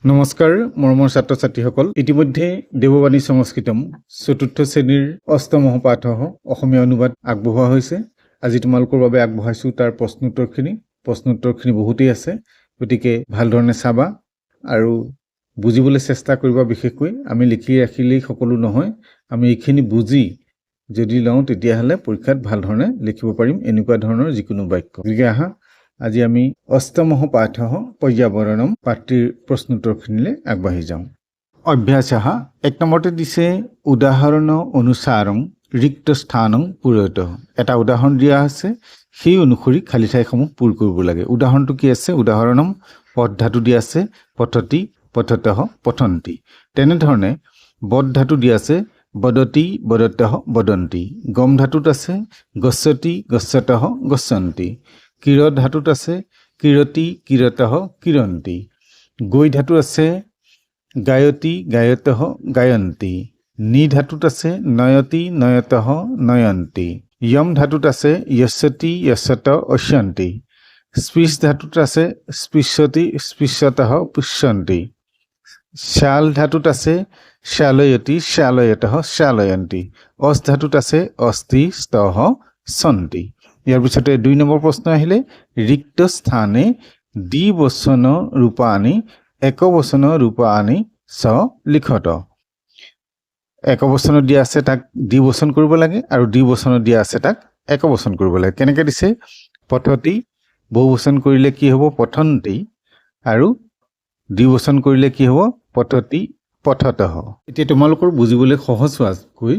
নমস্কাৰ মৰমৰ ছাত্ৰ ছাত্ৰীসকল ইতিমধ্যে দেৱবাণী সংস্কৃতম চতুৰ্থ শ্ৰেণীৰ অষ্টম পাঠহ অসমীয়া অনুবাদ আগবঢ়োৱা হৈছে আজি তোমালোকৰ বাবে আগবঢ়াইছো তাৰ প্ৰশ্নোত্তৰখিনি বহুতেই আছে গতিকে ভালধৰণে চাবা আৰু বুজিবলৈ চেষ্টা কৰিবা বিশেষকৈ আমি লিখি ৰাখিলেই সকলো নহয় আমি এইখিনি বুজি যদি লওঁ তেতিয়াহ'লে পৰীক্ষাত ভালধৰণে লিখিব পাৰিম এনেকুৱা ধৰণৰ যিকোনো বাক্য গতিকে আহা আজি আমি অষ্টম পাঠহ পৰ্যাবৰণম পাঠটিৰ প্ৰশ্নোত্তৰখিনিলৈ আগবাঢ়ি যাওঁ অভ্যাসः এক নম্বৰতে দিছে উদাহৰণ অনুসাৰং ৰিক্ত স্থানং পূৰয়ত এটা উদাহৰণ দিয়া আছে সেই অনুসৰি খালী ঠাইসমূহ পূৰ কৰিব লাগে উদাহৰণটো কি আছে উদাহৰণম পদ ধাতু দিয়া আছে পঠতি পঠতঃ পঠন্তি তেনেধৰণে বদ ধাতু দিয়া আছে বদতি বদতঃ বদন্তি গম ধাতুত আছে গচ্ছতি গচ্ছতঃ গচ্ছন্তি কিৰ ধাতুত আছে কিৰতি কিৰতঃ কিৰন্তি গৈ ধাতু আছে গায়তি গায়তঃ গায়ন্তি নি ধাতুত আছে নয়তি নয়তঃ নয়ন্তি যম ধাতুত আছে যস্যতি যস্যত অস্যন্তি স্পৃশ ধাতুত আছে স্পৃশ্যতি স্পৃশ্যতঃ পুষ্যন্তি শাল ধাতুত আছে শালয়তি শালয়তঃ শালয়ন্তি অস ধাতুত আছে অস্তি স্তঃ সন্তি ইয়াৰ পিছতে 2 নম্বৰ প্ৰশ্ন আহিলে ৰিক্ত স্থানে দ্বিবচন ৰূপানি একবচন ৰূপানি স লিখত একবচন দিয়া আছে তাক দ্বিবচন কৰিব লাগে আৰু দ্বিবচন দিয়া আছে তাক একবচন কৰিব লাগে কেনেকৈ দিছে পঠতি বহুবচন কৰিলে কি হ'ব পঠন্তি আৰু দ্বিবচন কৰিলে কি হ'ব পঠতি পঠতঃ এতিয়া তোমালোকৰ বুজিবলৈ সহজ হোৱাকৈ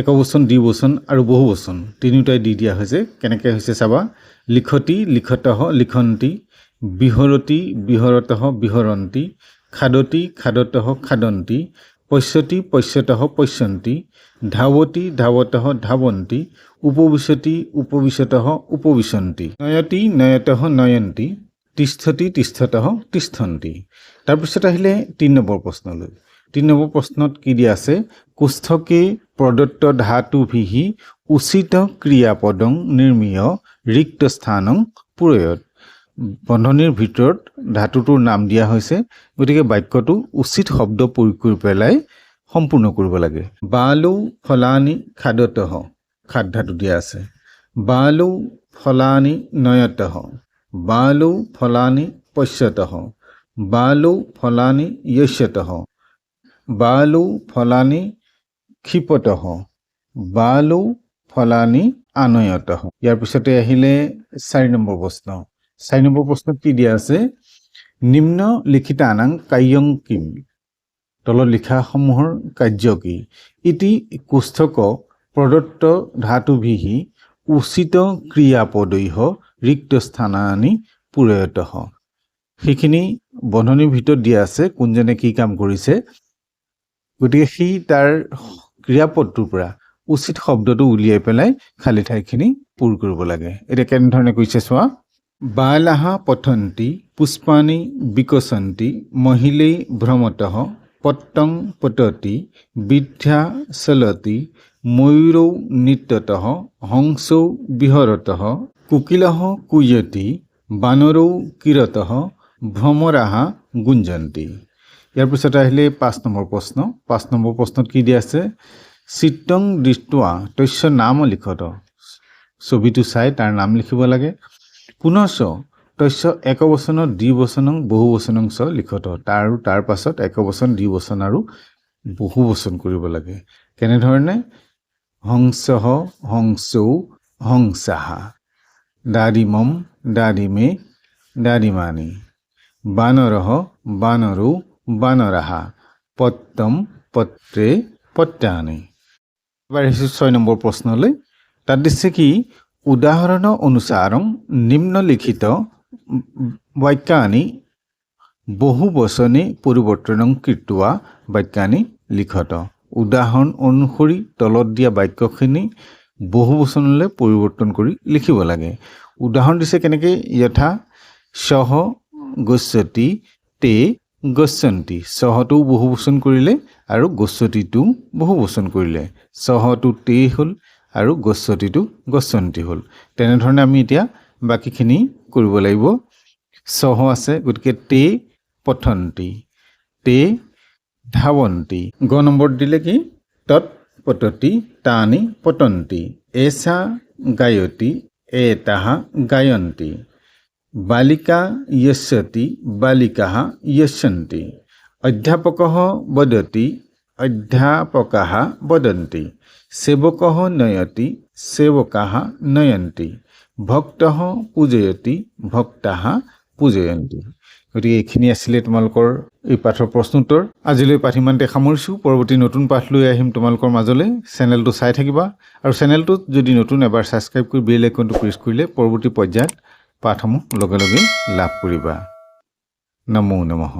একবচন দ্বিবচন আৰু বহুবচন তিনিটাই দি দিয়া হৈছে কেনেকৈ হৈছে চাবা লিখতি লিখতঃ লিখন্তি বিহৰতি বিহৰতঃ বিহৰন্তি খাদতি খাদতঃ খাদন্তি পশ্যতি পশ্যতঃ পশ্যন্তি ধাৱতি ধাৱতঃ ধাৱন্তি উপবিশতি উপবিশতঃ উপবিশন্তি নয়তি নয়তঃ নয়ন্তি তিষ্ঠতি তিষ্ঠতঃ তিষ্ঠন্তি তাৰপিছত আহিলে 3 নম্বৰ প্ৰশ্নলৈ 3 নম্বৰ প্ৰশ্নত কি দিয়া আছে কোষ্ঠকে প্ৰদত্ত ধাতুভিহি উচিত ক্ৰিয়াপদং নিৰ্মীয় ৰিক্ত স্থানং পূৰয়ত বন্ধনীৰ ভিতৰত ধাতুটোৰ নাম দিয়া হৈছে গতিকে বাক্যটো উচিত শব্দ প্ৰয়োগ কৰি পেলাই সম্পূৰ্ণ কৰিব লাগে বালৌ ফলানি খাদতঃ খাদ ধাতু দিয়া আছে বালৌ ফলানি নয়তঃ বালৌ ফলানি পশ্যতঃ বালৌ ফলানি যস্যতঃ বালৌ ফলানি ক্ষিপতঃ বালৌ ফলানি আনয়তঃ ইয়াৰ পিছতে আহিলে 4 নম্বৰ প্ৰশ্ন 4 নম্বৰ প্ৰশ্নত কি দিয়া আছে নিম্ন লিখিতানাং কায়্যং কিম তলত লিখাসমূহৰ কাৰ্য কি ইতি কোষ্ঠক প্ৰদত্ত ধাতুভিহি উচিত ক্ৰিয়াপদৈঃ ৰিক্ত স্থানানি পূৰয়তঃ সেইখিনি বন্ধনীৰ ভিতৰত দিয়া আছে কোনজনে কি কাম কৰিছে গতিকে সেই তাৰ ক্ৰিয়াপদটোৰ পৰা উচিত শব্দটো উলিয়াই পেলাই খালী ঠাইখিনি পূৰ কৰিব লাগে এতিয়া কেনেধৰণে কৈছে চোৱা বালাহ পঠন্তি পুষ্পানি বিকশন্তি মহিলে ভ্ৰমতঃ পত্তং পততি বিদ্যা চলতি ময়ূৰৌ নৃত্যতঃ হংসৌ বিহৰতঃ কোকিলঃ কুয়তি বানৰৌ কিৰতঃ ভ্ৰমৰাহ গুঞ্জন্তি ইয়াৰ পিছত আহিলে 5 নম্বৰ প্ৰশ্ন 5 নম্বৰ প্ৰশ্নত কি দিয়া আছে চিত্তং দৃষ্ট্বা তস্য নাম লিখত ছবিটো চাই তাৰ নাম লিখিব লাগে পুনশ্চ তস্য একবচন দ্বিবচনং বহুবচনং চ লিখত তাৰ পাছত একবচন দ্বিবচন আৰু বহুবচন কৰিব লাগে কেনেধৰণে হংসঃ হংসৌ হংসাহ দাদিমম দাদিমে দাদিমানি বানৰঃ বানৰৌ বানৰাহ পত্তম পত্ৰে পত্যানি এবাৰ আহিছোঁ 6 নম্বৰ প্ৰশ্নলৈ তাত দিছে কি উদাহৰণ অনুসাৰং নিম্নলিখিত বাক্যানি বহুবচনে পৰিৱৰ্তনং কৃত্বা বাক্যানি লিখত উদাহৰণ অনুসৰি তলত দিয়া বাক্যখিনি বহুবচনলৈ পৰিৱৰ্তন কৰি লিখিব লাগে উদাহৰণ দিছে কেনেকৈ যথা সহ গচ্ছতি তে গচ্ছন্তি সহটো বহুবচন কৰিলে আৰু গচ্ছতিটো বহুবচন কৰিলে সহটো তে হ'ল আৰু গচ্ছতিটো গচ্ছন্তি হ'ল তেনেধৰণে আমি এতিয়া বাকীখিনি কৰিব লাগিব সহ আছে গতিকে তে পঠন্তি তে ধাৱন্তি। গ নম্বৰ দিলে কি তৎ পততি তানি পতন্তি এষা গায়তি এতাহ গায়ন্তি বালিকা যস্যতি বালিকাः যস্যন্তি অধ্যাপকः বদতি অধ্যাপকাः বদন্তি সেবকः নয়তি সেবকাः নয়ন্তি ভক্তः পূজয়তি ভক্তাः পূজয়ন্তি। গতিকে এইখিনি আছিলে তোমালোকৰ এই পাঠৰ প্ৰশ্নোত্তৰ। আজিলৈ পাঠ ইমানতে সামৰিছোঁ। পৰৱৰ্তী নতুন পাঠ লৈ আহিম তোমালোকৰ মাজলৈ। চেনেলটো চাই থাকিবা আৰু চেনেলটোত যদি নতুন এবাৰ ছাবস্ক্ৰাইব কৰি বেল আইকনটো প্ৰেছ কৰিলে পৰৱৰ্তী পৰ্যায়ত পাঠসমূহ লগে লগে লাভ কৰিবা। নমো নমঃ।